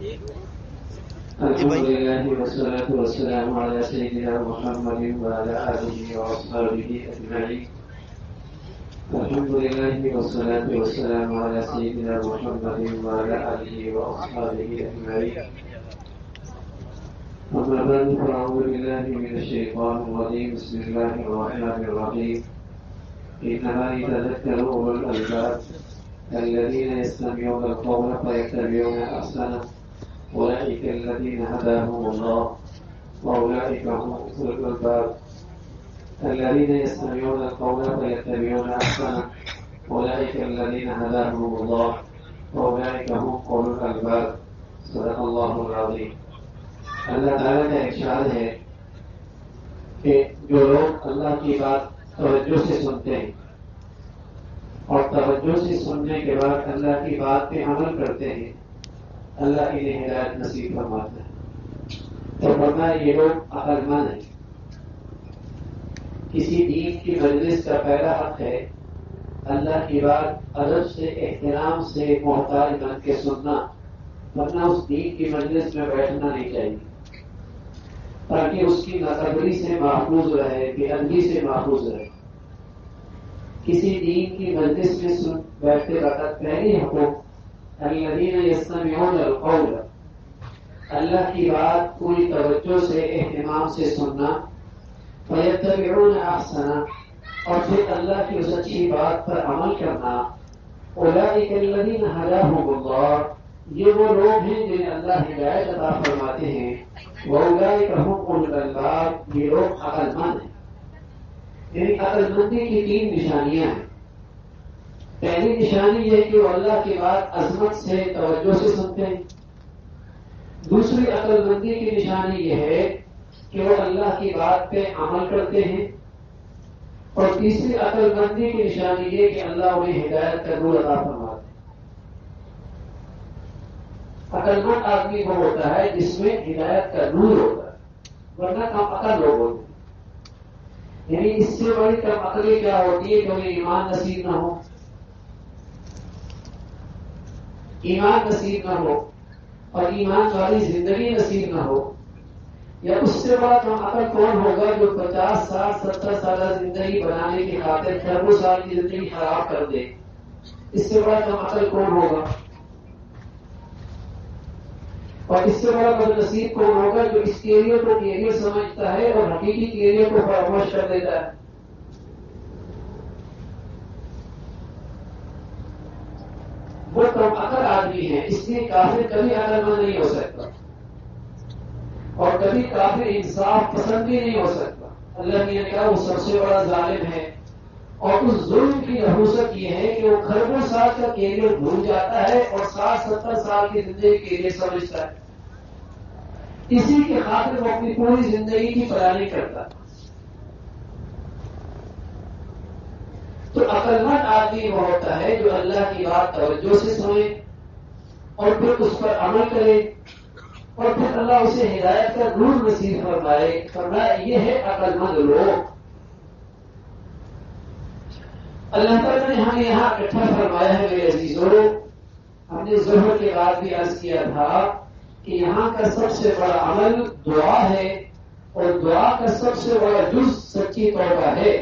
الحمد لله والصلاة والسلام على سيدنا محمد وعلى آله وأصحابه أجمعين. الحمد لله والصلاة والسلام على سيدنا محمد وعلى آله وأصحابه أجمعين. أما بعد فأعوذ بالله من الشيطان الرجيم. بسم الله الرحمن الرحيم. إنما يتذكر أولو الألباب الذين يستمعون القول فيتبعون أحسنه أولئك الذين هداهم الله وأولئك هم أولو الألباب. الذين يستمعون القول فيتبعون أحسنه أولئك الذين هداهم الله وأولئك هم أولو الألباب. صدق الله العظيم. اللہ تعالیٰ کا ارشاد ہے کہ جو لوگ اللہ کی بات توجہ سے سنتے ہیں اور توجہ سے سننے کے بعد اللہ کی بات پہ عمل کرتے ہیں اللہ انہیں ہدایت نصیب فرماتا ہے. تو فرمایا یہ لوگ عقل مند ہیں. کسی دین کی مجلس کا پہلا حق ہے اللہ کی بات ادب سے احترام سے محتاج بن کے سننا، ورنہ اس دین کی مجلس میں بیٹھنا نہیں چاہیے تاکہ اس کی ناقدری سے محفوظ رہے، بے ادبی سے محفوظ رہے. کسی دین کی مجلس میں بیٹھتے وقت پہلی حقوق الذین یستمعون القول، اللہ کی بات پوری توجہ سے اہتمام سے سننا، فیتبعون احسنہ، اور پھر اللہ کی اس اچھی بات پر عمل کرنا. اولئک الذین ہداہم اللہ، یہ وہ لوگ ہیں جنہیں اللہ ہدایت عطا فرماتے ہیں. وَأُولَئِكَ هُمْ أُولُو الْأَلْبَابِ، یہ لوگ عقل مند ہیں. یعنی عقل مندی کی تین نشانیاں ہیں. پہلی نشانی یہ کہ وہ اللہ کی بات عظمت سے توجہ سے سنتے ہیں. دوسری عقل مندی کی نشانی یہ ہے کہ وہ اللہ کی بات پہ عمل کرتے ہیں. اور تیسری عقل مندی کی نشانی یہ کہ اللہ انہیں ہدایت کا نور عطا فرماتے ہیں. عقل مند آدمی وہ ہوتا ہے جس میں ہدایت کا نور ہوتا ہے، ورنہ کم عقل لوگ ہوتے ہیں. یعنی اس سے بڑی کم عقلی کیا ہوتی ہے کہ انہیں ایمان نصیب نہ ہو، ایمان نصیب نہ ہو اور ایمان والی زندگی نصیب نہ ہو. یا اس سے بڑا کم عقل کون ہوگا جو 50 سال 70 سالہ زندگی بنانے کی خاطر خربوں سال کی زندگی خراب کر دے. اس سے بڑا کم عقل کون ہوگا؟ اور اس سے بڑا بد نصیب کون ہوگا جو اس کیریئر کو کیریئر سمجھتا ہے اور حقیقی کیریئر کو فراموش کر دیتا ہے. وہ کم عقل آدمی ہے، اس لیے کافر کبھی عقل مند نہیں ہو سکتا اور کبھی کافر انصاف پسند بھی نہیں ہو سکتا. اللہ نے کہا وہ سب سے بڑا ظالم ہے. اور اس ظلم کی نحوست یہ ہے کہ وہ خربوں سال کا کیریئر بھول جاتا ہے اور 60-70 سال کی زندگی کیریئر سمجھتا ہے. اسی کے خاطر وہ اپنی پوری زندگی کی پلاننگ کرتا ہے. تو عقل مند آدمی وہ ہوتا ہے جو اللہ کی بات توجہ سے سنے اور پھر اس پر عمل کرے اور پھر اللہ اسے ہدایت کا نور نصیب فرمائے. فرمایا یہ ہے عقل مند لوگ. اللہ تعالیٰ نے ہمیں یہاں اکٹھا فرمایا ہے. میرے عزیزوں، ہم نے ظہر کے بعد بھی عرض کیا تھا کہ یہاں کا سب سے بڑا عمل دعا ہے اور دعا کا سب سے بڑا جز سچی توبہ ہے.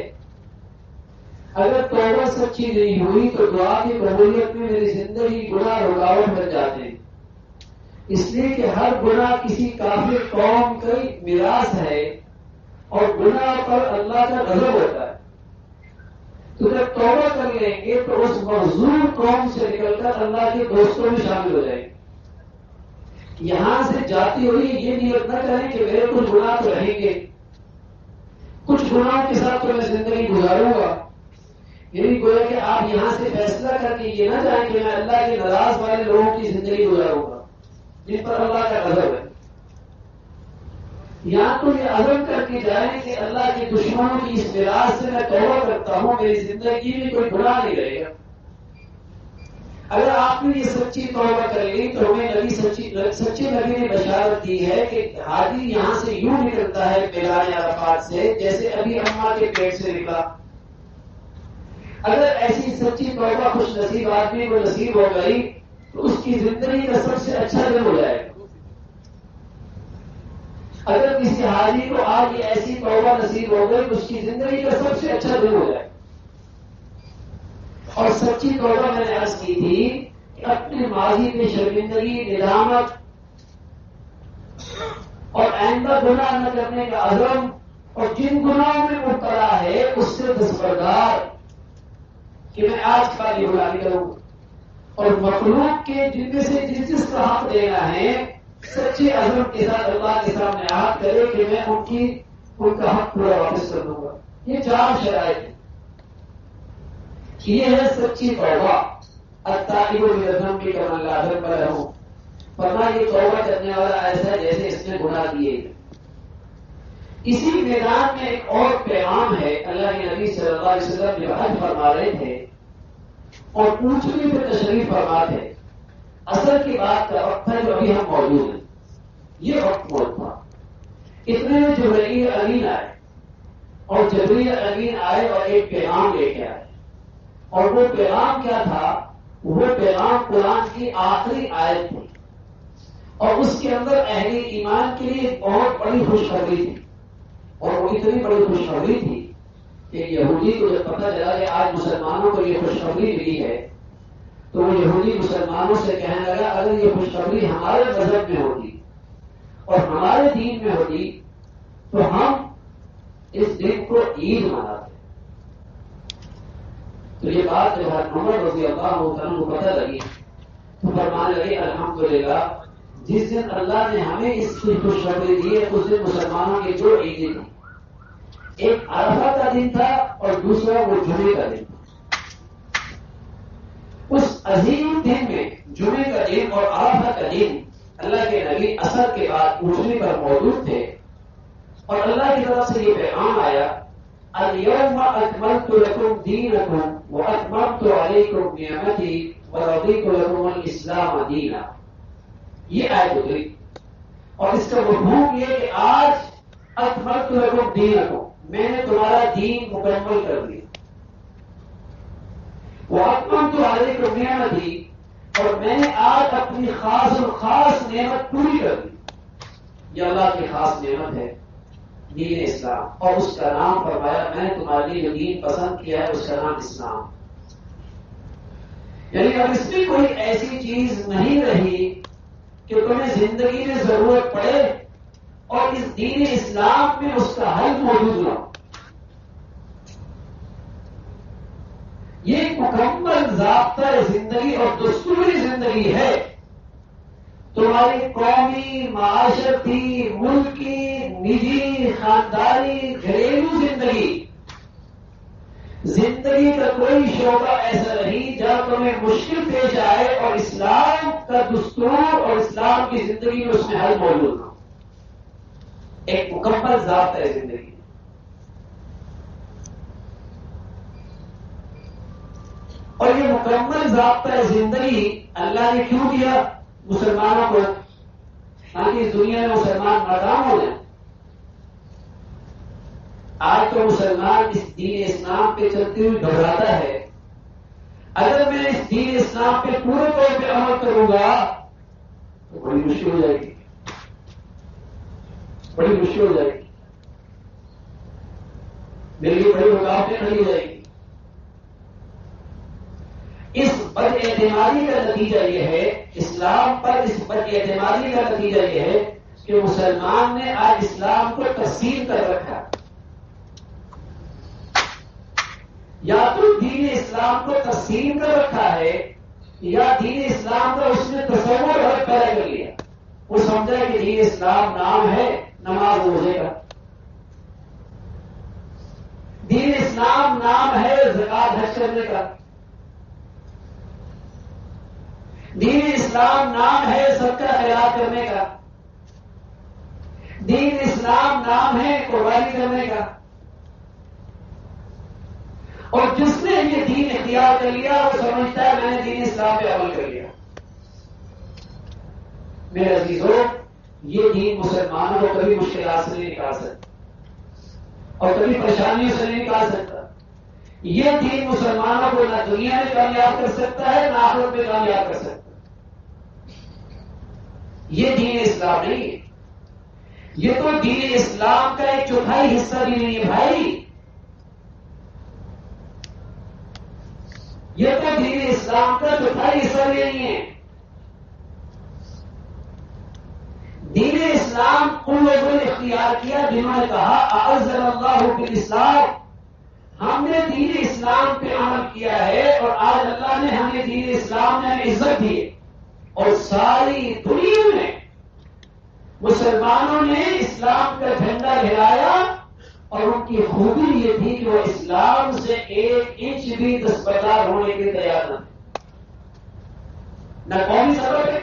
اگر توبہ سچی نہیں ہوئی تو دعا کی قبولیت میں میری زندگی گناہ رکاوٹ بن جاتے ہیں. اس لیے کہ ہر گناہ کسی کافر قوم کی میراث ہے اور گناہ پر اللہ کا غضب ہوتا ہے. تو جب توبہ کر لیں گے تو اس مغزور قوم سے نکل کر اللہ کے دوستوں میں شامل ہو جائیں گے. یہاں سے جاتی ہوئی یہ نیت نہ کریں کہ میرے کچھ گناہ تو رہیں گے، کچھ گناہوں کے ساتھ تو میں زندگی گزاروں گا. یعنی گویا کہ آپ یہاں سے فیصلہ کر کے یہ نہ جائیں کہ میں اللہ کے ناراض والے لوگوں کی زندگی گزاروں گا جن پر اللہ کا غضب ہے. یا تو یہ عزم کر کے جائیں کہ اللہ کے دشمنوں کی اس میراث سے میں توبہ کرتا ہوں، میری زندگی میں کوئی گناہ نہیں رہے گا. اگر آپ نے یہ سچی توبہ کر لی تو ہمیں سچے نبی نے بشارت دی ہے کہ حاجی یہاں سے یوں نکلتا ہے میدان عرفات سے جیسے ابھی اماں کے پیٹ سے نکلا. اگر ایسی سچی توبہ خوش نصیب آدمی کو نصیب ہو گئی تو اس کی زندگی کا سب سے اچھا دن ہو جائے گا. اگر کسی حاجی کو آج یہ ایسی توبہ نصیب ہو گئی تو اس کی زندگی کا سب سے اچھا دن ہو جائے. اور سچی توبہ میں نے عرض کی تھی کہ اپنے ماضی کی شرمندگی، ندامت اور آئندہ گناہ نہ کرنے کا عزم، اور جن گناہوں میں مبتلا ہے اس سے دستبردار کہ میں آج کا یہ گناہ نہیں کروں. اور مخلوق کے جن میں سے جس کا حق دینا ہے سچے عزم کے ساتھ اللہ کے سامنے عہد کرے کہ میں ان کا حق پورا واپس کر دوں گا. یہ 4 شرائط ہیں. یہ ہے سچی توبہ. التائب من الذنب کمن لا ذنب له. فرمایا یہ توبہ کرنے والا ایسا جیسے اس نے گناہ کیے. اسی میدان میں ایک اور پیغام ہے. اللہ کے نبی صلی اللہ علیہ وسلم جو حج فرما رہے تھے اور اونچنی پہ تشریف فرما تھے. اصل کی بات کا وقت ہے جو ابھی ہم موجود ہیں. یہ وقت بہت تھا. اتنے میں جبرائیل امین آئے اور جبرائیل امین آئے اور ایک پیغام لے کے آئے. اور وہ پیغام کیا تھا؟ وہ پیغام قرآن کی آخری آیت تھی اور اس کے اندر اہل ایمان کے لیے بہت بڑی خوشخبری تھی. اور وہ اتنی بڑی خوشخبری تھی کہ یہودی کو جب پتہ چلا کہ آج مسلمانوں کو یہ خوشخبری ملی ہے تو وہ یہودی مسلمانوں سے کہنے لگا اگر یہ خوشخبری ہمارے مذہب میں ہوتی اور ہمارے دین میں ہوتی تو ہم اس دن کو عید مناتے. تو یہ بات جو حضرت عمر رضی اللہ عنہ کو پتہ لگی تو فرمانے لگے الحمدللہ جس دن اللہ نے ہمیں اس کی خوشخبری دی ہے اس دن مسلمانوں کی 2 عیدیں تھیں. ایک عرفہ کا دن تھا اور دوسرا وہ جمعے کا دن تھا. اس عظیم دن میں جمعے کا دن اور عرفہ کا دن اللہ کے نبی اثر کے بعد اٹھنے پر موجود تھے اور اللہ کی طرف سے یہ پیغام آیا اليوم اکملت لکم دینکم واتممت علیکم نعمتی ورضیت لکم الاسلام دینا. یہ آیت اتری اور اس کا مفہوم یہ کہ آج اکملت لکم دینکم میں نے تمہارا دین مکمل کر دیا. واتممت علیکم نعمتی اور میں نے آج اپنی خاص نعمت پوری کر دی. یہ اللہ کی خاص نعمت ہے دین اسلام اور اس کا نام فرمایا میں نے تمہارے لیے جو دین پسند کیا ہے اس کا نام اسلام. یعنی اب اس میں کوئی ایسی چیز نہیں رہی کہ تمہیں زندگی میں ضرورت پڑے اور اس دین اسلام میں اس کا حل موجود نہ ہو. یہ ایک مکمل ضابطہ زندگی اور دستوری زندگی ہے. تمہاری قومی، معاشرتی، ملکی، نجی، خاندانی، گھریلو زندگی کا کوئی شعبہ ایسا نہیں جہاں تمہیں مشکل پیش آئے اور اسلام کا دستور اور اسلام کی زندگی میں اس میں حل موجود ہو. ایک مکمل ضابطہ ہے زندگی. اور یہ مکمل ضابطہ زندگی اللہ نے کیوں دیا مسلمانوں کو تاکہ اس دنیا میں مسلمان ناکام ہو جائیں. آج تو مسلمان اس دین اسلام پہ چلتے ہوئے گھبراتا ہے. اگر میں اس دین اسلام پہ پورے طور پہ عمل کروں گا تو بڑی مشکل ہو جائے گی، بڑی مشکل ہو جائے گی، میرے لیے بڑی رکاوٹیں کھڑی ہو جائے گی. اس بد اعتمادی کا نتیجہ یہ ہے، اسلام پر اس بد اعتمادی کا نتیجہ یہ ہے کہ مسلمان نے آج اسلام کو تقسیم کر رکھا. یا تو دین اسلام کو تقسیم کر رکھا ہے یا دین اسلام کا اس نے تصور پیدا کر لیا. وہ سمجھا کہ دین اسلام نام ہے نماز روزے کا، دین اسلام نام ہے زکات حج کرنے کا، دین اسلام نام ہے صدقہ خیرات کرنے کا، دین اسلام نام ہے قربانی کرنے کا. اور جس نے یہ دین اختیار کر لیا وہ سمجھتا ہے میں نے دین اسلام پہ عمل کر لیا. میرے عزیزوں، یہ دین مسلمانوں کو کبھی مشکلات سے نہیں نکال سکتا اور کبھی پریشانیوں سے نہیں نکال سکتا. یہ دین مسلمانوں کو نہ دنیا میں کامیاب کر سکتا ہے نہ آخرت میں کامیاب کر سکتا ہے. یہ دین اسلام نہیں ہے. یہ تو دین اسلام کا ایک چوتھائی حصہ بھی نہیں ہے بھائی. یہ تو دین اسلام کا چوتھائی حصہ بھی نہیں ہے. دین اسلام ان لوگوں نے اختیار کیا جنہوں نے کہا اعزنا اللہ بالاسلام، ہم نے دین اسلام پہ عمل کیا ہے اور آج اللہ نے ہمیں دین اسلام نے ہمیں عزت دی ہے. اور ساری دنیا میں مسلمانوں نے اسلام کا جھنڈا لہرایا اور ان کی خوبی یہ تھی کہ وہ اسلام سے 1 انچ بھی دستبردار ہونے کے تیار نہ تھے. نہ قومی سطح پہ،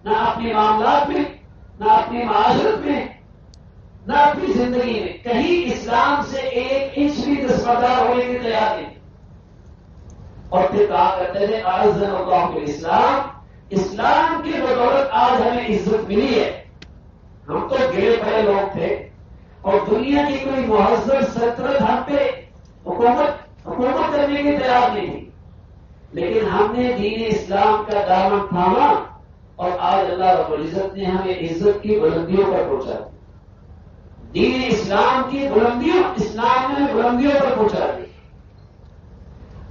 نہ اپنے معاملات میں، نہ اپنی معاشرت میں، نہ اپنی زندگی میں کہیں اسلام سے 1 انچ بھی دستبردار ہونے کے تیار نہیں. اور پھر کہا کرتے تھے اعزنا اللہ بالاسلام، اسلام کی بدولت آج ہمیں عزت ملی ہے. ہم تو گرے پڑے لوگ تھے اور دنیا کی کوئی مہذب سلطنت ہم پہ حکومت کرنے کے تیار نہیں تھی، لیکن ہم نے دین اسلام کا دامن تھاما اور آج اللہ رب العزت نے ہمیں عزت کی بلندیوں پر پہنچا دی. دین اسلام کی بلندیوں، اسلام نے بلندیوں پر پہنچا دی.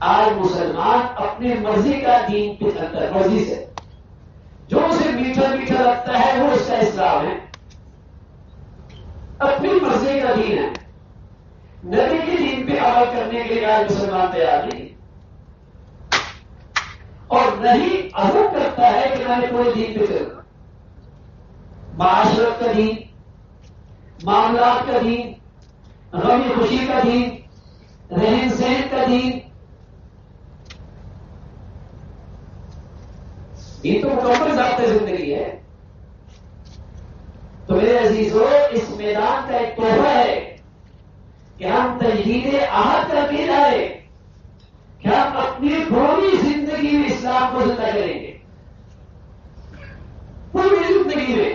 آج مسلمان اپنی مرضی کا دین پہ چلتا ہے، مرضی سے جو اسے میٹھا میٹھا لگتا ہے وہ اس کا اسلام ہے، اپنی مرضی کا دین ہے. نبی کے دین پہ عمل کرنے کے لیے آج مسلمان تیار نہیں اور نہیں عزم کرتا ہے کہ میں نے پورے دین پہ چلنا. معاشرت کا دین، معاملات کا دین، غم خوشی کا دین، رہن سہن کا دین، یہ تو مکمل ضابطۂ زندگی ہے. تو میرے عزیزو، اس میدان کا ایک تحفہ ہے کہ ہم تجدید عہد کر کے جائیں کہ ہم اپنی پوری زندگی میں اسلام کو زندہ کریں گے. پوری زندگی میں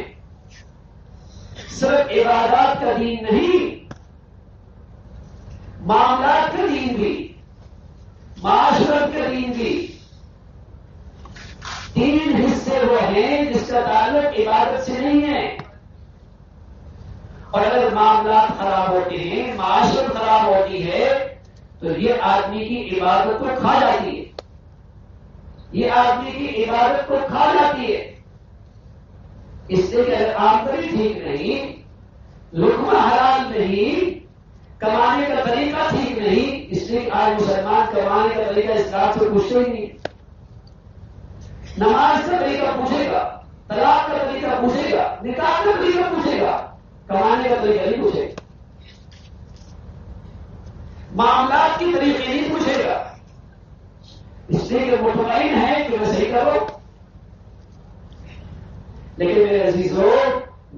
صرف عبادات کا دین نہیں، معاملات کا دین بھی، معاشرت کا دین بھی. 3 حصے وہ ہیں جس کا تعلق عبادت سے نہیں ہے. اور اگر معاملات خراب ہوتے ہیں، معاشرت خراب ہوتی ہے تو یہ آدمی کی عبادت کو کھا جاتی ہے. یہ آدمی کی عبادت کو کھا جاتی ہے. اس لیے کہ اگر آمدنی ٹھیک نہیں، لقمہ حلال نہیں، کمانے کا طریقہ ٹھیک نہیں، اس لیے آج مسلمان کمانے کا طریقہ اسلام سے پوچھتے ہی نہیں. نماز کا طریقہ پوچھے گا، طلاق کا طریقہ پوچھے گا، نکاح کا طریقہ پوچھے گا، کمانے کا طریقہ نہیں پوچھے گا. معاملات کی طریقے نہیں پوچھے گا، اس لیے کہ مطمئن ہے کہ میں صحیح کروں. لیکن میرے عزیزو،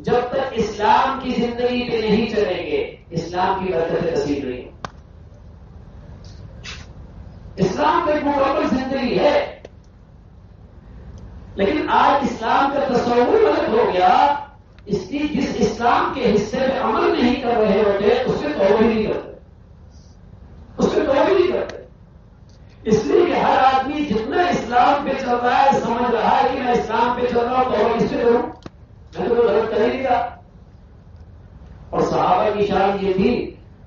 جب تک اسلام کی زندگی پہ نہیں چلیں گے اسلام کی برکت نصیب نہیں. اسلام ایک مکمل زندگی ہے، لیکن آج اسلام کا تصور غلط ہو گیا. اس کی جس اسلام کے حصے میں عمل نہیں کر رہے ہوتے اس سے توبہ ہی نہیں کرتے، اس سے توبہ ہی نہیں کرتے. اس لیے کہ ہر آدمی جتنا اسلام پہ چل رہا ہے سمجھ رہا ہے کہ میں اسلام پہ چل رہا ہوں توبہ کس سے کروں، میں تو غلط کر ہی دیا. اور صحابہ کی شان یہ تھی،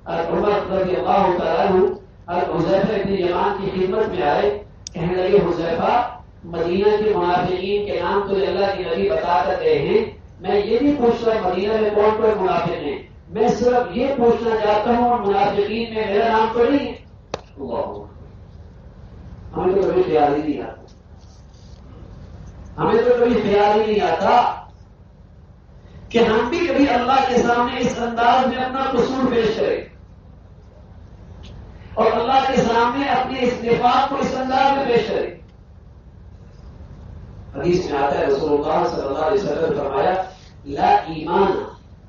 عمر رضی اللہ تعالیٰ عنہ حذیفہ ابن یمان کی خدمت میں آئے، کہنے لگے حذیفہ مدینہ کے منافقین کے نام تو اللہ کے نبی بتا کر گئے ہیں، میں یہ نہیں پوچھ رہا مدینہ میں کون کون منافق ہیں، میں صرف یہ پوچھنا چاہتا ہوں اور منافقین میں میرا نام تو نہیں ہے. ہمیں تو کبھی خیال ہی نہیں آتا، ہمیں تو کبھی خیال ہی نہیں آتا کہ ہم بھی کبھی اللہ کے سامنے اس انداز میں اپنا قصور پیش کریں اور اللہ کے سامنے اپنے اس نفاق کو اس انداز میں پیش کریں. حدیث میں آتا ہے رسول اللہ صلی اللہ علیہ وسلم فرمایا لا ایمان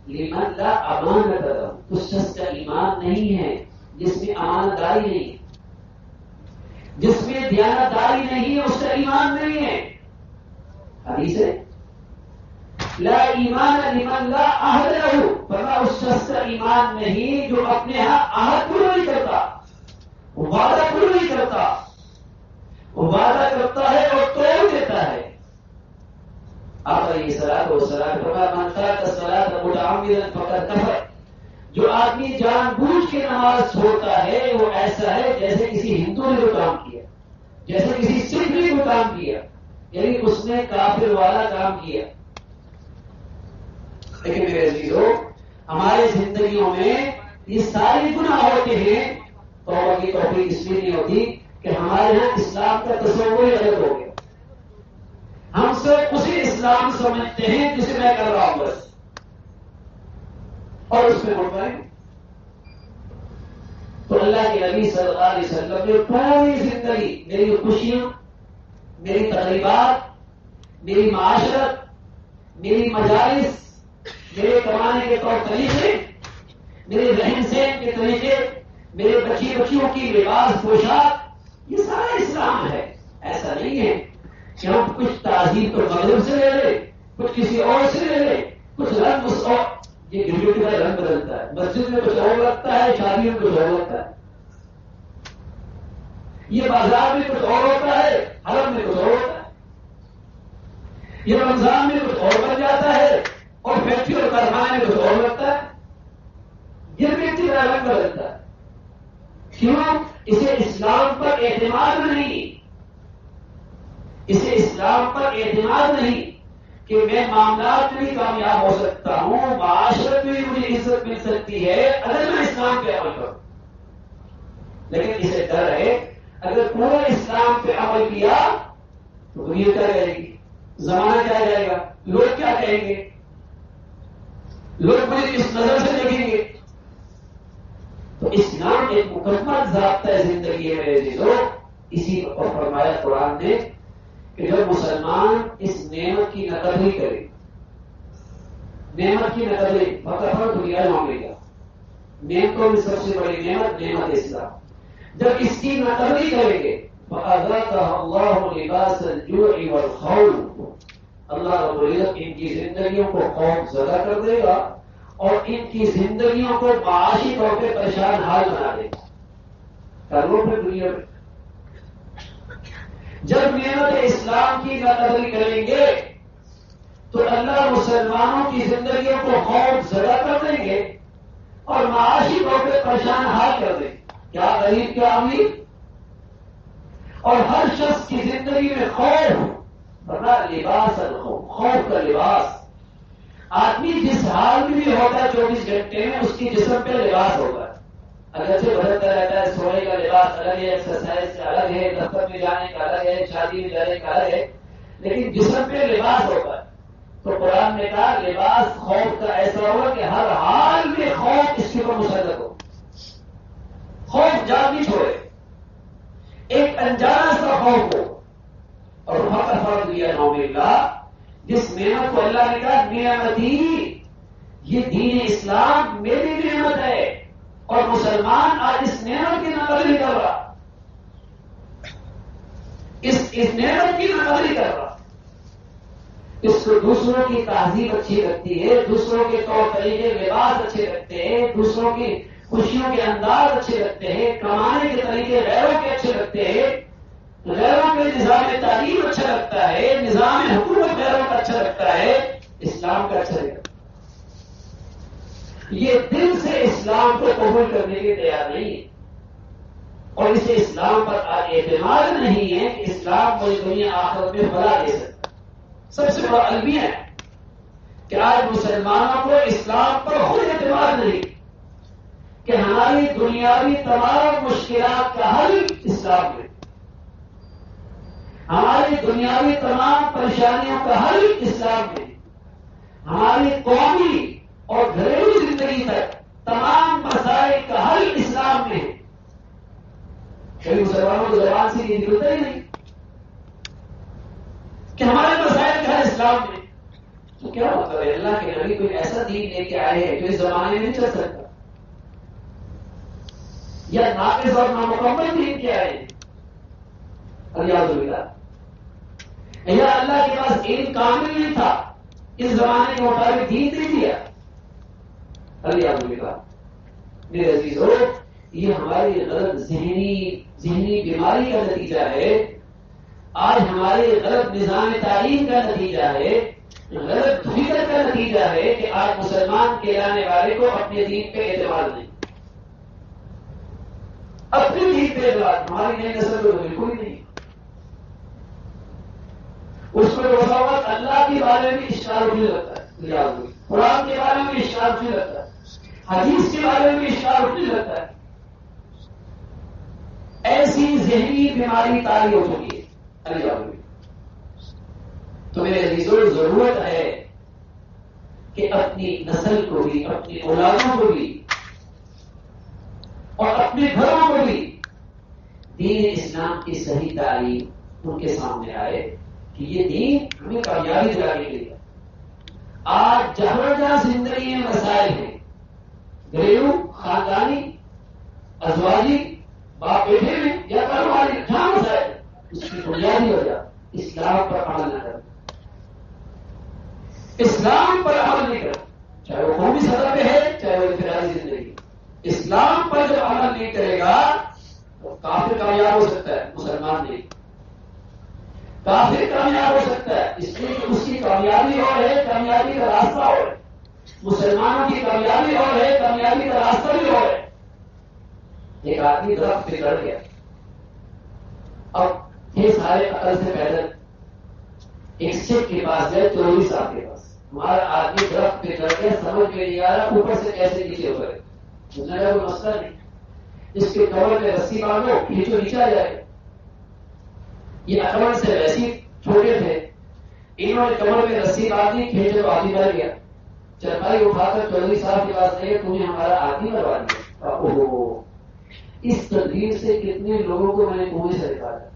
لمن لا امانت له، اس شخص کا ایمان نہیں ہے جس میں امانت داری نہیں ہے، جس میں دیانت داری نہیں ہے اس کا ایمان نہیں ہے. حدیث ہے لا ایمان لمن لا عہد له، فرمایا اس شخص کا ایمان نہیں جو اپنے ہاں عہد پورا نہیں کرتا، وعدہ پورا نہیں کرتا، وعدہ کرتا ہے اور توڑ دیتا ہے. آپ علیہ الصلوۃ والسلام فرمایا من ترک الصلاۃ متعمدا فقد کفر، جو آدمی جان بوجھ کے نماز چھوڑتا ہے وہ ایسا ہے جیسے کسی ہندو نے وہ کام کیا، جیسے کسی سکھ نے وہ کام کیا، یعنی اس نے کافر والا کام کیا۔ لیکن میرے عزیزو، ہماری زندگیوں میں یہ سارے گناہ ہوتے ہیں، توبہ کی توفیق اس لیے نہیں ہوتی کہ ہمارے یہاں اسلام کا تصور ہی غلط ہو گیا، ہم سب اسی اسلام سمجھتے ہیں جسے میں کر رہا ہوں بس، اور اس میں مڑ پائیں۔ تو اللہ کے نبی صلی اللہ علیہ وسلم نے پوری زندگی، میری خوشیاں، میری تقریبات، میری معاشرت، میری مجالس، میرے کمانے کے طور طریقے، میرے رہن سہن کے طریقے، میرے بچیوں کی لباس پوشاک، یہ سارا اسلام ہے۔ ایسا نہیں ہے کہ ہم کچھ تعظیم تو مغرب سے لے لیں، کچھ کسی اور سے لے لیں، کچھ رنگ اس اور، یہ گھڑیوں کی طرح رنگ بدلتا ہے، مسجد میں کچھ اور لگتا ہے، شادیوں میں کچھ اور لگتا ہے، یہ بازار میں کچھ اور ہوتا ہے، حرم میں کچھ اور ہوتا ہے، یہ رمضان میں کچھ اور بن جاتا ہے اور فیکٹری اور کارخانے میں کچھ اور لگتا ہے، یہ ویکتی کا رنگ بدلتا ہے۔ کیوں؟ اسے اسلام پر اعتماد نہیں، اسے اسلام پر اعتماد نہیں کہ میں معاملات میں بھی کامیاب ہو سکتا ہوں، معاشرت میں بھی مجھے عزت مل سکتی ہے اگر میں اسلام پہ عمل کروں۔ لیکن اسے ڈر ہے اگر پورا اسلام پہ عمل کیا تو دنیا کیا رہے گی، زمانہ کیا جائے گا، لوگ کیا کہیں گے، لوگ مجھے کس نظر سے دیکھیں گے۔ تو اسلام ایک مکمل ضابطہ ہے زندگی میں میرے عزیزو۔ اسی کو فرمایا قرآن نے کہ جب مسلمان اس نعمت کی نقدری کرے، نعمت کی نقدری فقط دنیا معاملے کا، نعمتوں میں سب سے بڑی نعمت نعمت اسلام، جب اس کی نقدری کریں گے فَأَذَاقَهَا اللَّهُ لِبَاسَ الْجُوعِ وَالْخَوْفِ، اللہ رب العزت ان کی زندگیوں کو خوف زدہ کر دے گا اور ان کی زندگیوں کو معاشی طور پہ پریشان حال بنا دے گا۔ کر لو پھر دنیا میں جب نعمت اسلام کی نقدری کریں گے تو اللہ مسلمانوں کی زندگیوں کو خوف زدہ کر دیں گے اور معاشی طور پہ پریشان حال کر دیں گے، کیا غریب کیا امیر، اور ہر شخص کی زندگی میں خوف، ورنہ لباس الخوف، خوف کا لباس، آدمی جس حال میں بھی ہوتا ہے 24 گھنٹے میں اس کی جسم پہ لباس ہوتا ہے، اگرچہ بدلتا رہتا ہے، سونے کا لباس الگ ہے، ایکسرسائز کا الگ ہے، دفتر میں جانے کا الگ ہے، شادی میں جانے کا الگ ہے، لیکن جسم پہ لباس ہوتا ہے۔ تو قرآن نے کہا لباس خوف کا ایسا ہوگا کہ ہر حال میں خوف اس کے اوپر مسلط ہو، خوف جان نہیں چھوڑے، ایک انجانا سا خوف ہو۔ اور فقط فرق دیا نوم اللہ، جس نعمت کو اللہ نے کہا نعمتی، یہ دین اسلام میری نعمت ہے اور مسلمان آج اس نعمت کی نقل نہیں کر رہا، اس نعمت کی نقل نہیں کر رہا، اس کو دوسروں کی تہذیب اچھی لگتی ہے، دوسروں کے طور طریقے لباس اچھے لگتے ہیں، دوسروں کی خوشیوں کے انداز اچھے لگتے ہیں، کمانے کے طریقے غیروں کے اچھے لگتے ہیں، غیروں کے نظام تعلیم اچھا لگتا ہے، نظام حکومت غیروں کا اچھا لگتا ہے، اسلام کا اچھا لگتا ہے۔ یہ دل سے اسلام کو قبول کرنے کے تیار نہیں ہے اور اسے اسلام پر اعتماد نہیں ہے کہ اسلام کو دنیا آخرت میں بلا دے سکتا۔ سب سے بڑا المیہ ہے کہ آج مسلمانوں کو اسلام پر خود اعتماد نہیں کہ ہماری دنیاوی تمام مشکلات کا حل اسلام میں، ہماری دنیاوی تمام پریشانیوں کا حل اسلام میں، ہماری قومی اور گھریلو زندگی تک تمام مسائل کا حل اسلام میں ہے۔ کئی مسلمانوں کی زبان سے یہ نکلتا ہی نہیں کہ ہمارے مسائل کا حل اسلام میں، تو کیا مطلب ہے؟ اللہ کے نبی کوئی ایسا دین لے کے آئے ہیں جو اس زمانے میں نہیں چل سکتا، یا ناقص اور نامکمل دین کے آئے ہیں، الیاذ باللہ، یا اللہ کے پاس علم کامل نہیں تھا، اس زمانے کے مطابق دین نہیں دیا، الیاذ باللہ۔ میرے عزیزو، یہ ہماری غلط ذہنی بیماری کا نتیجہ ہے، آج ہمارے غلط نظام تعلیم کا نتیجہ ہے غلط فکر کا نتیجہ ہے کہ آج مسلمان کہلانے والے کو اپنے دین پہ اعتماد نہیں، اپنے دین پہ اعتماد ہماری نئی نسل کو بالکل ہی نہیں۔ اس میں وقت اللہ کے بارے میں اشکال اٹھنے لگتا ہے، قرآن کے بارے میں اشکال اٹھنے لگتا ہے، حدیث کے بارے میں اشکال اٹھنے لگتا ہے۔ ایسی ذہنی بیماری طاری ہو چکی ہے اللہ، تو میرے عزیزوں ضرورت ہے کہ اپنی نسل کو بھی، اپنی اولادوں کو بھی اور اپنے گھروں کو بھی دین اسلام کی صحیح تعلیم ان کے سامنے آئے کہ یہ دین ہمیں کامیابی دلانے کے لیے۔ آج جہاں جہاں زندگی میں مسائل ہیں، گھریلو، خاندانی، ازواجی، باپ بیٹے میں یا کاروباری، جہاں مسائل، اس کی بنیادی وجہ اسلام پر عمل نہ کرنا، اسلام پر عمل نہیں کرنا، چاہے وہ قومی سطح پہ ہے چاہے وہ انفرادی زندگی۔ اسلام پر جب عمل نہیں کرے گا تو کافر کامیاب ہو سکتا ہے، مسلمان نہیں۔ کافر کامیاب ہو سکتا ہے اس لیے کہ اس کی کامیابی اور ہے، کامیابی کا راستہ اور ہے۔ مسلمانوں کی کامیابی اور ہے، کامیابی کا راستہ بھی اور ہے۔ ایک آدمی درخت پہ چڑھ گیا، اب یہ سارے عقل سے پیدل ایک شیخ کے پاس گئے، 24 صاحب کے پاس۔ ہمارا آدمی درخت پہ چڑھ گیا، سمجھ میں نہیں آ رہا اوپر سے کیسے نیچے اترے۔ اس نے کہا کوئی مسئلہ نہیں، اس کے کمر میں رسی باندھو، کھینچو نیچے آ جائے گا۔ یہ اکبر سے ویسی چھوٹے تھے، انہوں نے کمر میں رسی باندھی، کھینچے تو آدمی مر گیا۔ چرپائی اٹھا کر 24 صاحب کے پاس گئے، تم نے ہمارا آدمی مروا دیا۔ اوہو، اس تدبیر سے کتنے لوگوں کو میں نے کنویں سے نکالا۔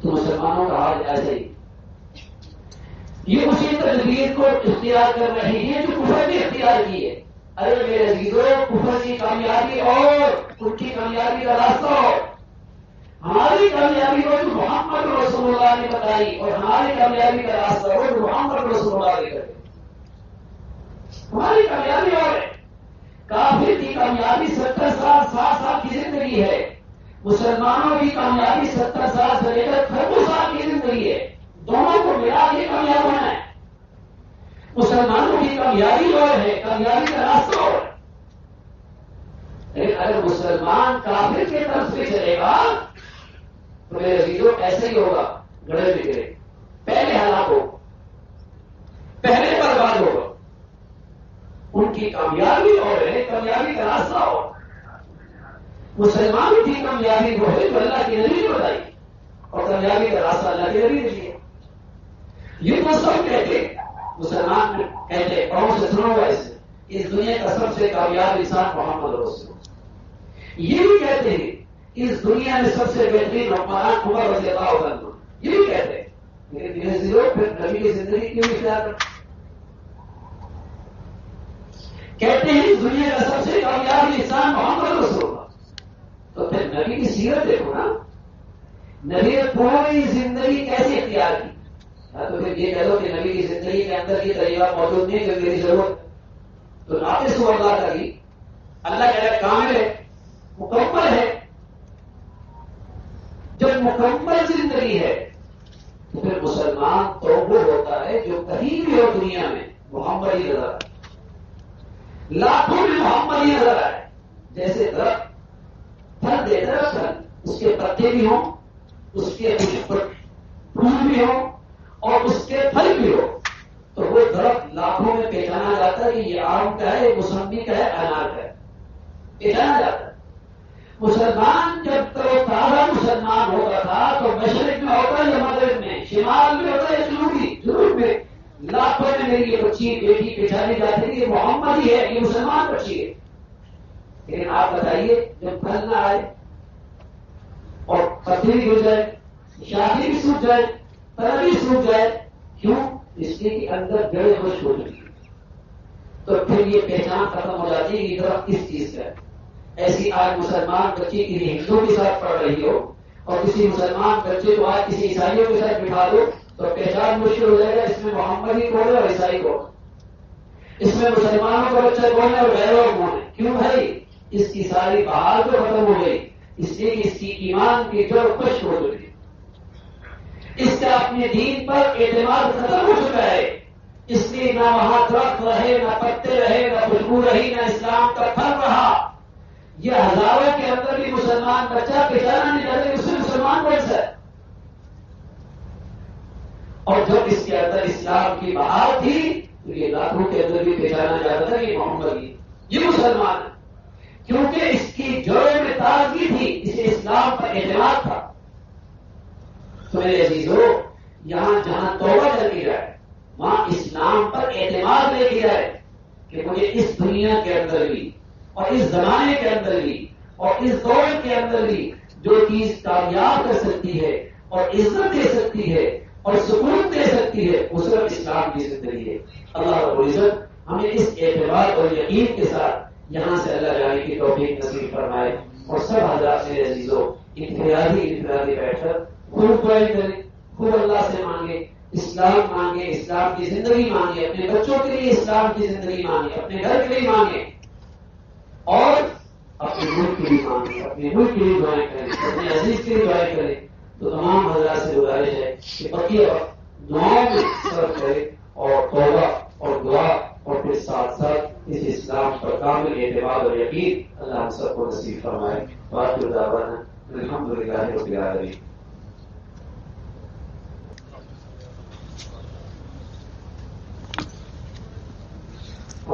تو مسلمانوں کا حال ایسے ہی، یہ اسی تدبیر کو اختیار کر رہے ہیں جو کفر نے اختیار کی ہے۔ ارے میرے عزیزوں، کفر کی کامیابی اور ان کی کامیابی کا راستہ اور ہماری کامیابی کو جو محمد رسول اللہ نے بتائی، اور ہماری کامیابی کا راستہ ہو جو محمد رسول اللہ نے کرے۔ ہماری کامیابی اور ہے، کافر کی کامیابی 70 سال 60 سال کی زندگی ہے، مسلمانوں کی کامیابی 70 سال سے لے کر 30 سال کی زندگی ہے۔ دونوں کو ملا کے کامیاب ہونا ہے۔ مسلمانوں کی کامیابی اور ہے، کامیابی کا راستہ اور ہے۔ لیکن اگر مسلمان کافر کے طرف سے چلے گا تو میرے عزیزوں ایسے ہی ہوگا، گڑے بگڑے، پہلے ہلاک ہو، پہلے برباد ہوگا۔ ان کی کامیابی اور ہے، کامیابی کا راستہ اور مسلمانوں کی کامیابی وہ ہے جو اللہ کے نبی نے بتائی، اور کامیابی کا راستہ اللہ کے نبی نے دیا۔ یہ تو سب کہتے مسلمان کہتے، اور سے سنو گا اس میں، اس دنیا کا سب سے کامیاب انسان محمد رسول اللہ۔ یہ بھی کہتے ہیں اس دنیا میں سب سے بہترین حکمران عمر رضی اللہ عنہ، یہ بھی کہتے ہیں۔ لیکن میرے عزیزوں پھر نبی کی زندگی کیوں اختیار کرتے؟ کہتے ہیں اس دنیا کا سب سے کامیاب انسان محمد رسول اللہ، تو پھر نبی کی سیرت دیکھو نا، نبی نے پوری زندگی کیسے اختیار کی؟ تو پھر یہ کہہ دو کہ نبی کی زندگی کے اندر یہ طریقہ موجود نہیں کہ میری ضرورت، تو ناقص ہو اللہ کا بھی، اللہ کا کامل ہے، مکمل ہے۔ جب مکمل زندگی ہے تو پھر مسلمان تو وہ ہوتا ہے جو کہیں بھی ہو دنیا میں محمد ہی نظر آئے، لاکھوں میں محمد ہی نظر آئے۔ جیسے درخت پھل دے، درخت پھل، اس کے پتے بھی ہوں، اس کے پھول بھی ہوں اور اس کے پھل بھی ہو، تو وہ درخت لاکھوں میں پہچانا جاتا ہے کہ یہ آم کا ہے، موسمی کا ہے، انار کا ہے، پہچانا جاتا ہے۔ مسلمان جب تازہ مسلمان ہوتا تھا تو مشرق میں ہوتا ہے یا مغرب میں، شمال میں ہوتا ہے یا جنوب میں، لاکھوں میں میری یہ بچی بیٹی پہچانی جاتی ہے کہ یہ محمد ہی ہے، یہ مسلمان بچی ہے۔ لیکن آپ بتائیے جب پھل نہ آئے اور پتے بھی گر جائے، شادی بھی سوکھ جائے، تر بھی سوکھ جائے، کیوں؟ اس لیے کہ اندر جڑیں خشک ہو چکی، تو پھر یہ پہچان ختم ہو جاتی ہے کہ درخت کس چیز کا ہے۔ ایسی آج مسلمان بچی کسی ہندو کے ساتھ پڑھ رہی ہو اور کسی مسلمان بچے کو آج کسی عیسائیوں کے ساتھ بٹھا دو تو پہچان مشکل ہو جائے گا، اس میں محمد ہی کون ہے اور عیسائی کون ہے، اس میں مسلمانوں کا بچہ کون ہے اور غیروں کون ہے۔ کیوں بھائی؟ اس کی ساری بہار تو ختم ہو گئی، اس لیے کہ اس کی ایمان کی جڑ خشک ہو چکی۔ اس کا اپنے دین پر اعتماد ختم ہو چکا ہے، اس لیے نہ وہاں درخت رہے، نہ پتے رہے، نہ خوشبو رہی، نہ اسلام کا پھل رہا۔ یہ ہزاروں کے اندر بھی مسلمان بچہ پہچانا نہیں جاتے اس سے مسلمان بن سکتا، اور جب اس کے اندر اسلام کی بہار تھی تو یہ لاکھوں کے اندر بھی پہچانا جاتا تھا یہ محمد یہ مسلمان ہے، کیونکہ اس کی جڑوں میں تازگی تھی، اسے اسلام پر اعتماد تھا۔ تو میرے عزیزو، یہاں جہاں توبہ کر کے جائے وہاں اسلام پر اعتماد لے کے جائے کہ مجھے اس دنیا کے اندر بھی اور اس زمانے کے اندر بھی اور اس دور کے اندر بھی جو چیز کامیاب کر سکتی ہے اور عزت دے سکتی ہے اور سکون دے سکتی ہے وہ صرف اسلام کی زندگی ہے۔ اللہ رب العزت ہمیں اس اعتماد اور یقین کے ساتھ یہاں سے اللہ جانے کی توفیق نصیب فرمائے، اور سب حضرات میرے عزیزوں انفرادی بیٹھ کر خوب دعائیں کریں، خوب اللہ سے مانگے، اسلام مانگے، اسلام کی زندگی مانگے، اپنے بچوں کے لیے اسلام کی زندگی مانگے، اپنے گھر کے لیے مانگے، اور اپنے ملک کے لیے مانگے، اپنے ملک کے لیے دعائیں کریں، اپنے عزیز کے لیے دعائیں کریں۔ تو تمام حضرات سے گزارش ہے کہ بقیہ وقت دعاؤں میں صرف کرے اور توبہ اور دعا، اور پھر ساتھ ساتھ اس اسلام پر کامل اعتماد اور یقین اللہ ہم سب کو نصیب فرمائے۔ وآخر دعوانا الحمدللہ رب العالمین۔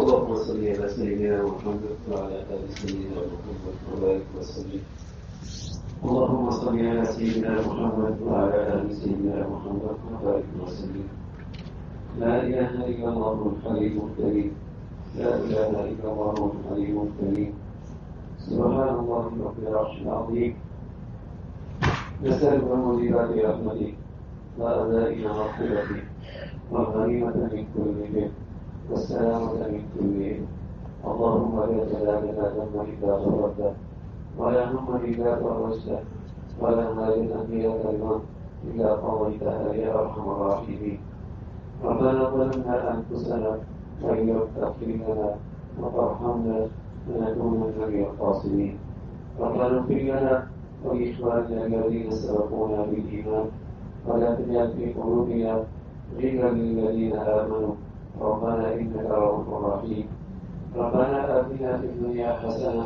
اللهم صل على سيدنا محمد وعلى آل سيدنا محمد وبارك وسلم۔ اللهم صل على سيدنا محمد وعلى آل سيدنا محمد وبارك وسلم۔ لا إله إلا الله الحليم الكريم، لا إله إلا الله الحليم الكريم، سبحان الله رب العرش العظيم، نسألك موجبات رحمتك وأدائنا مغفرتك والغنيمة من كل بر والسلامة من كل إثم، اللهم لا تدع لنا ذنبا إلا غفرته ولا هما إلا فرجته ولا حاجة هي لك رضا إلا قضيتها يا أرحم الراحمين. ربنا ظلمنا أنفسنا وإن لم تغفر لنا وترحمنا لنكونن من الخاسرين. ربنا اغفر لنا ولإخواننا الذين سبقونا بالإيمان ولا تجعل في قلوبنا غلا للذين آمنوا ربنا إنك رؤوف رحيم. ربنا آتنا في الدنيا حسنة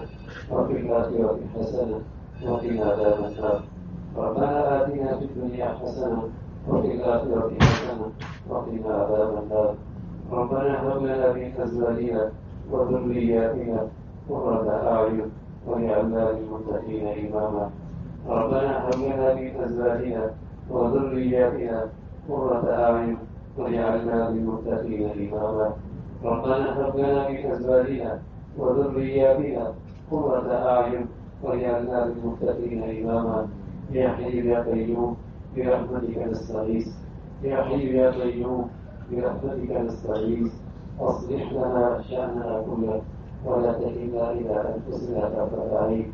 وفي الآخرة حسنة وقنا عذاب النار. ربنا آتنا في الدنيا حسنة وفي الآخرة حسنة وقنا عذاب النار. ربنا هب لنا من أزواجنا وذرياتنا قرة أعين واجعلنا للمتقين إماما. ربنا هب لنا من أزواجنا وذرياتنا قرة أعين واجعلنا للمتقين إماما. ربنا هب لنا من أزواجنا وذرياتنا قرة أعين واجعلنا للمتقين إماما. يا حي يا قيوم برحمتك نستغيث، يا حي يا قيوم برحمتك نستغيث، أصلح لنا شأننا كله ولا تكلنا إلى أنفسنا طرفة عين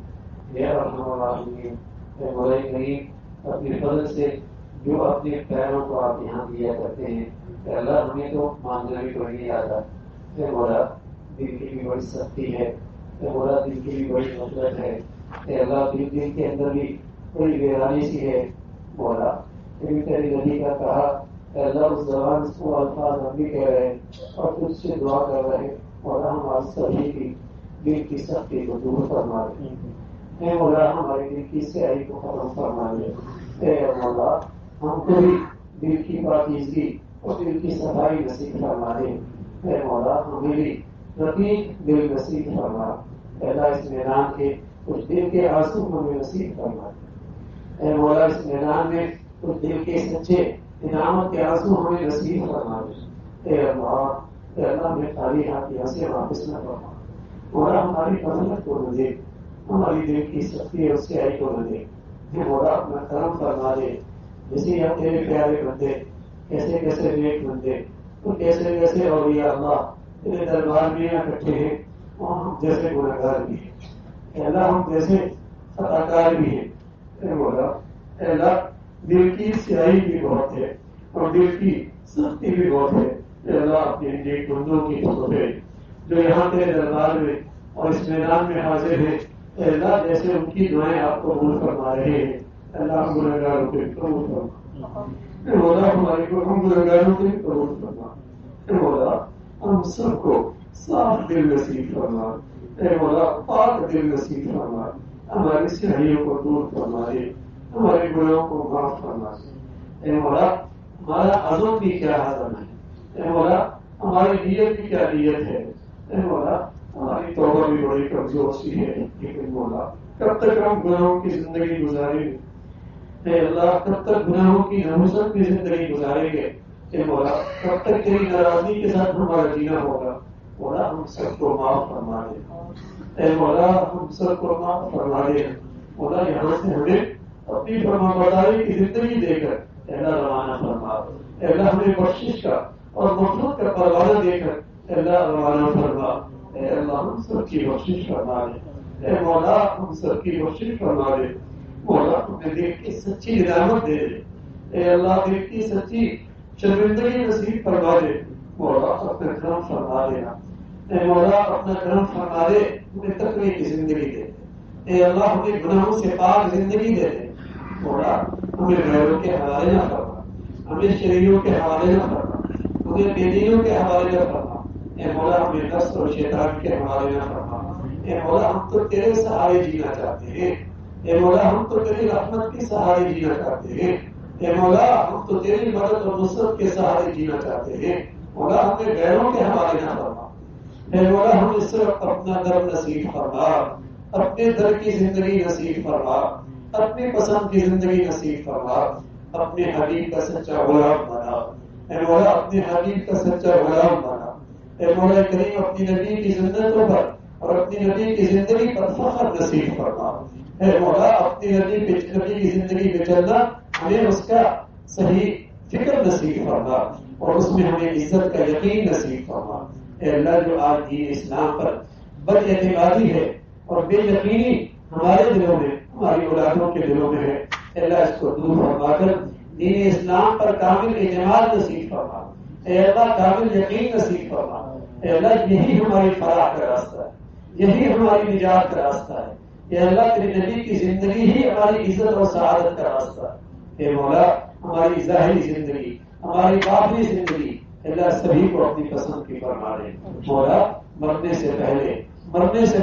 يا أرحم الراحمين. اے مولا کریم، اپنے فضل سے جو اپنے پیروں کو آپ یہاں دیا کرتے ہیں، کہ اللہ ہمیں تو مانگنا بھی کوئی نہیں آتا، اے مولا دل کی بھی بڑی سختی ہے، اے مولا دل کی بھی بڑی غفلت ہے، اے اللہ دل کے اندر بھی بڑی ویرانی سی ہے مولا۔ تیری نبی کا کہا کہ اللہ اس زبان کو الفاظ ہم بھی کہہ رہے ہیں اور تجھ سے دعا کر رہے ہیں، مولا ہماری سبھی کی دل کی سختی کو دور فرما دے، اے مولا ہمارے دل کی سیاہی کو ختم فرما دے، اے مولا ہم کو بھی دل کی پاکیزگی اور دل کی صفائی نصیب فرما دے، اے مولا ہمیں بھی رقیق دل نصیب فرما، اے اللہ اس میدان کے کچھ دل کے آنسو ہمیں نصیب فرما دے، اے مولا اس میدان میں کچھ دل کے سچے انعامت کے آنسو ہمیں نصیب فرما دے، اے اللہ ہمیں خالی ہاتھ یہاں سے واپس نہ فرما، مولا ہماری فضلت کو نہ دے، ہماری دل کی سختی اور سیاہی کو نہ دے، اے مولا اپنا کرم فرما دے، جیسے یہ تیرے پیارے بندے کیسے کیسے نیک بندے اور کیسے کیسے اولیاء اللہ تیرے دربار میں اکٹھے ہیں، اور ہم جیسے گنہگار بھی ہیں، اے اللہ ہم جیسے خطاکار بھی ہیں، اے مولا اے اللہ دل کی سیاہی بھی بہت ہے اور دل کی سختی بھی بہت ہے، اے اللہ اپنے نیک بندوں کی توبہ جو یہاں تیرے دربار میں اور اس میدان میں حاضر ہیں، اے اللہ جیسے ان کی دعائیں آپ قبول فرما رہے ہیں، اللہ گنہگاروں کو قبول فرما، اے مولا ہماری گناہگاروں کے قبول فرما. اے مولا ہم سب کو صاف دل نصیب فرما. اے مولا پاک دل نصیب فرما. ہماری سیاہیوں کو دور فرما دے. ہمارے گناہوں کو معاف فرما دے. اے مولا ہمارا عزم بھی کیا عزم ہے. اے مولا ہماری نیت بھی کیا نیت ہے. اے مولا ہماری توبہ بھی بڑی کمزور سی ہے. لیکن مولا کب تک ہم گناہوں کی زندگی گزاریں گے. اے اللہ کب تک گناہوں کی نحوست کی زندگی گزاریں گے. اے مولا کب تک تیری ناراضگی کے ساتھ ہمارا جینا ہوگا. مولا ہم سب کو معاف فرما دے. اے مولا ہم سب کو معاف فرما دے. مولا یہاں سے ہمیں اپنی فرما برداری کی زندگی دے کر اے اللہ روانہ فرما. اے اللہ ہمیں بخشش کا اور مغفرت کا پروانہ دے کر اے اللہ روانہ فرما. اے اللہ ہم سب کی بخشش فرما دے. اے مولا ہم سب کی بخشش فرما دے. مولا ہمیں دیکھ کی سچی ندامت دے دے. اے اللہ دیکھ کی سچی شرمندگی نصیب فرما دے. مولا اپنا کرم فرما دینا. اے مولا اپنا کرم فرما دے. ہمیں تقوی کی زندگی دے. اے اللہ ہمیں گناہوں سے پاک زندگی دے دے. مولا ہمیں غیروں کے حوالے نہ فرما. ہمیں شریعوں کے حوالے نہ فرما. ہمیں بے دینوں کے حوالے نہ فرما. اے مولا ہمیں نفس اور شیطان کے حوالے نہ فرما. اے مولا ہم تو تیرے سہارے جینا چاہتے ہیں. اے مولا ہم تو تیری رحمت کے سہارے جینا چاہتے ہیں. اے مولا ہم تو تیری مدد اور نصرت کے سہارے جینا چاہتے ہیں. مولا ہمیں غیروں کے حوالے نہ فرما. اے مولا ہمیں صرف اپنا در نصیب فرما. اپنے در کی زندگی نصیب فرما. اپنی پسند کی زندگی نصیب فرما. اپنے حبیب کا سچا غلام بنا. اے مولا اپنے حبیب کا سچا غلام بنا. اے مولا کریم اپنی نبی کی زندگیوں پر اور اپنی نبی کی زندگی پر فخر نصیب فرما. اے مولا اپنی نبی کی زندگی میں چلنا ہمیں اس کا صحیح فکر نصیب فرما اور اس میں ہمیں عزت کا یقین نصیب فرما. اے اللہ جو آج دین اسلام پر بد اعتمادی ہے اور بے یقینی ہمارے دلوں میں ہماری اولادوں کے دلوں میں ہے. اے اللہ اس کو دور فرما کر دین اسلام پر کامل اعتماد نصیب فرما. اے اللہ کامل یقین نصیب فرما. اے اللہ یہی ہماری فلاح کا راستہ ہے. یہی ہماری نجات کا راستہ ہے. اے اللہ تیرے نبی کی زندگی ہی ہماری عزت اور سعادت کا راستہ ہے. اے مولا ہماری ظاہری زندگی ہماری باطنی زندگی اللہ سبھی کو اپنی پسند کی فرما دے. مولا مرنے سے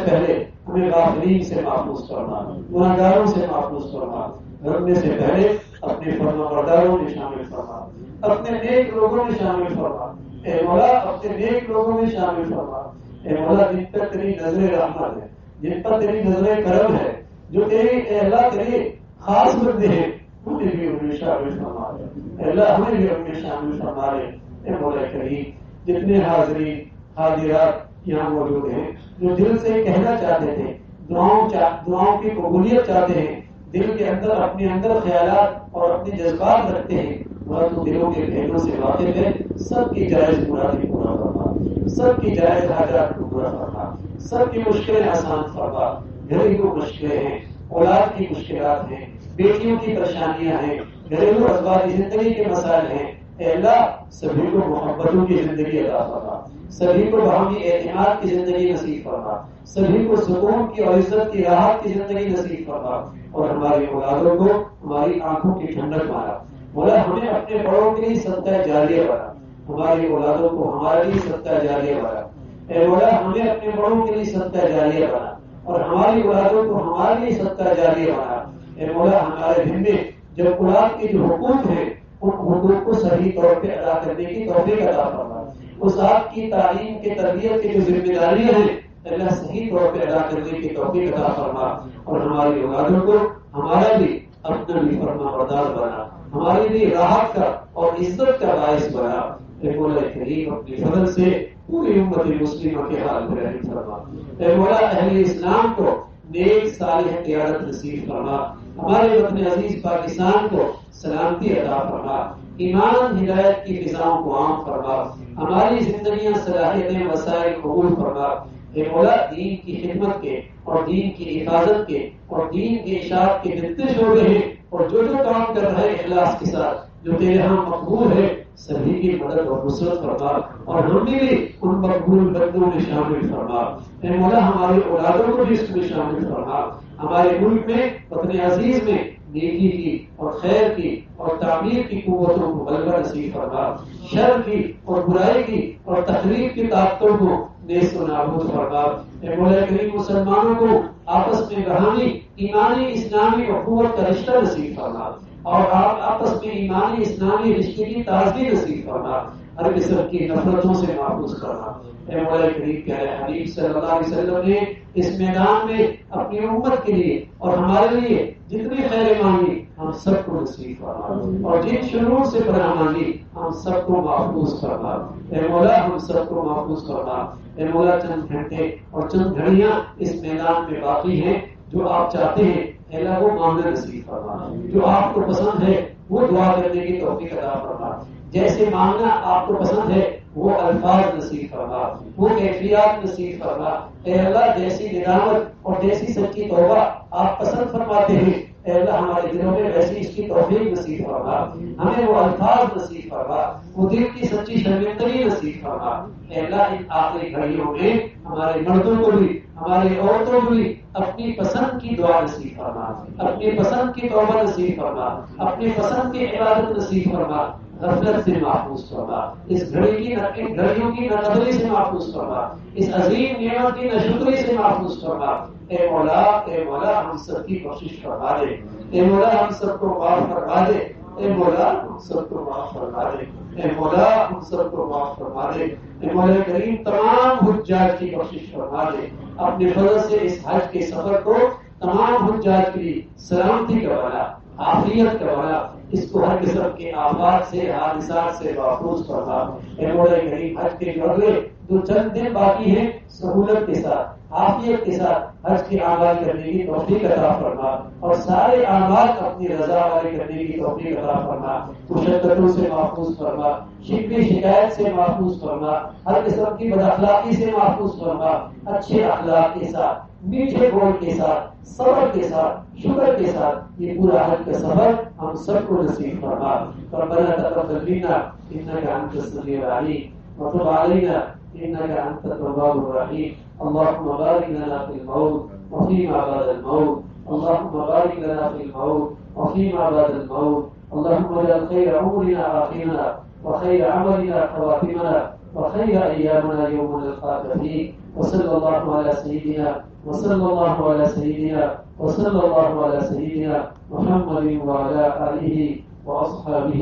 پہلے ہمیں غافلین سے محفوظ فرما. گناہگاروں سے محفوظ فرما. مرنے سے پہلے اپنے فرما برداروں میں شامل فرما. اپنے نیک لوگوں میں شامل فرما. اے مولا اپنے نیک لوگوں میں شامل فرما. اے مولا جن پر تیری نظر رحمت ہے, جن پر تیری نظر کرم ہے, جو تیری اے اللہ تیری خاص بندے ہیں, ہمیں بھی ان میں شامل فرما دے. اے اللہ ہمیں بھی ان میں شامل فرما دے. اے مولا کریم جتنے حاضرین حاضرات یہاں موجود ہیں جو دل سے کہنا چاہتے تھے, دعاؤں کی قبولیت چاہتے ہیں, دل کے اندر اپنے اندر خیالات اور اپنے جذبات رکھتے ہیں, مولا تو دلوں کے پہلوں سے واقف ہے. سب کی جائز مرادی پورا فرما. سب کی جائز حاجات کو پورا فرما. سب کی مشکلیں آسان فرما. گھریلو مشکلیں ہیں, اولاد کی مشکلات ہیں, بیٹیوں کی پریشانیاں ہیں, گھریلو ازواجی زندگی کے مسائل ہیں. اے اللہ سبھی کو محبتوں کی زندگی عطا فرما. سبھی کو باہمی اعتماد کی زندگی نصیب فرما. سبھی کو سکون کی اور عزت کی راحت کی زندگی نصیب فرما. اور ہماری اولادوں کو ہماری آنکھوں کی ٹھنڈک مارا. مولا ہمیں اپنے بڑوں کے لیے صدقہ جاریہ بنا. ہماری اولادوں کو ہمارے لیے صدقہ جاریہ بنا. اے مولا ہمیں اپنے بڑوں کے لیے صدقہ جاریہ بنا اور ہماری اولادوں کو ہمارے لیے صدقہ جاریہ بنا. اے مولا ہمارے دل میں جب اولاد کے جو حقوق ہیں ان حقوق کو صحیح طور پہ ادا کرنے کی توفیق عطا فرما. اس آپ کی تعلیم کے تربیت کی جو ذمہ داریاں ہیں اللہ صحیح طور پہ ادا کرنے کی توفیق عطا فرما. اور ہماری اولادوں کو ہمارا بھی اپنا بھی فرما بردار بنا. ہمارے لیے راحت کا اور عزت کا باعث بنا. اے مولا کریم اپنے فضل سے پوری امت مسلمہ کے حال میں رحم فرما. اے مولا اہل اسلام کو نیک صالح قیادت نصیب فرما. ہمارے وطن عزیز پاکستان کو سلامتی عطا فرما. ایمان ہدایت کی فضاؤں کو عام فرما. ہماری زندگیاں صلاحیتیں وسائل قبول فرما. اے مولا دین کی خدمت کے اور دین کی حفاظت کے اور دین کی اشاعت کے جتنے شعبے ہیں اور جو کام کر رہے اخلاص کے ساتھ جو تیرے ہاں مقبول ہے سبھی کی مدد اور نصرت فرما اور ہمیں بھی ان مقبول بندوں میں شامل فرما. اے مولا ہماری اولادوں کو بھی اس میں شامل فرما. ہمارے ملک میں وطن عزیز میں نیکی کی اور خیر کی اور اور تعمیر کی قوتوں کو غلبہ نصیب فرما، شر کی اور برائی کی اور تخریب کی طاقتوں کو نیست و نابود فرما۔ اے مولا کریم مسلمانوں کو آپس میں روحانی ایمانی اسلامی اخوت کا رشتہ نصیب فرما اور آپ آپس میں ایمانی اسلامی رشتے کی تازگی نصیب فرما، ہر قسم کی نفرتوں سے محفوظ کرنا۔ اے مولا کریم پیارے حبیب صلی اللہ علیہ وسلم نے اس میدان میں اپنی امت کے لیے اور ہمارے لیے جتنی خیر مانگی ہم سب کو نصیب فرما، اور جن شرور سے پناہ مانگی ہم سب کو محفوظ فرما۔ اے مولا ہم سب کو محفوظ فرما۔ اے مولا چند گھنٹے اور چند گھڑیاں اس میدان میں باقی ہیں، جو آپ چاہتے ہیں اے اللہ وہ مانگنا نصیب فرما، جو آپ کو پسند ہے وہ دعا کرنے کی توفیق عطا فرما، جیسے مانگنا آپ کو پسند ہے وہ الفاظ نصیب فرما، وہ کیفیات نصیب فرما۔ اے اللہ جیسی ندامت اور جیسی سچی توبہ آپ پسند فرماتے ہیں اے اللہ ہمارے دلوں میں ویسی اس کی توفیق نصیب فرما، ہمیں وہ الفاظ نصیب فرما، وہ دل کی سچی شرمندگی نصیب فرما۔ اے اللہ ان آخری گھڑیوں میں ہمارے مردوں کو بھی ہماری عورتوں کو بھی اپنی پسند کی دعا نصیب فرما، اپنی پسند کی توبہ نصیب فرما، اپنی پسند کی عبادت نصیب فرما، غفلت سے محفوظ فرما، اس گھڑی کی ان گھڑیوں کی ناقدری سے محفوظ فرما، اس عظیم نعمت کی ناشکری سے محفوظ فرما۔ اے مولا ہم سب کی بخشش فرما دے، اے مولا ہم سب کو معاف فرما دے، اے مولا ہم سب کو معاف فرما دے، اے مولا ہم سب کو معاف فرما دے، اے مولا کریم تمام حجاج کی بخشش فرما دے، اپنے فضل سے اس حج کے سفر کو تمام حجاج کے لیے سلامتی کا بنا، عافیت کا بنا، اس کو ہر قسم کے آفات سے حادثات سے محفوظ فرما۔ اے مولا کریم حج کے جو اگلے جو چند دن باقی ہیں سہولت کے ساتھ عافیت کے ساتھ حج کے اعمال کرنے کی توفیق عطا فرما، اور سارے اعمال اپنی رضا والے کرنے کی توفیق عطا فرما، مشقتوں سے محفوظ فرما، شکوے شکایت سے محفوظ فرما، ہر قسم کی بد اخلاقی سے محفوظ فرما، اچھے اخلاق کے ساتھ میٹھے بول کے ساتھ صبر کے ساتھ شکر کے ساتھ یہ پورا حج کا سفر ہم سب کو نصیب فرما۔ ربنا تقبل منا انك انت السميع العليم وتب علينا انك انت التواب الرحيم، اللهم بارك لنا في الموت وفيما بعد الموت، اللهم بارك لنا في الموت وفيما بعد الموت، اللهم اجعل خير امورنا اخرنا وخير عملنا خواتمنا وخير ايامنا يوم نلقاك فيه، وصلى الله على سيدنا وصلى الله على سيدنا وصلى الله على سيدنا محمد وعلى آله وأصحابه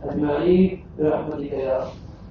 أجمعين برحمتك يا رب.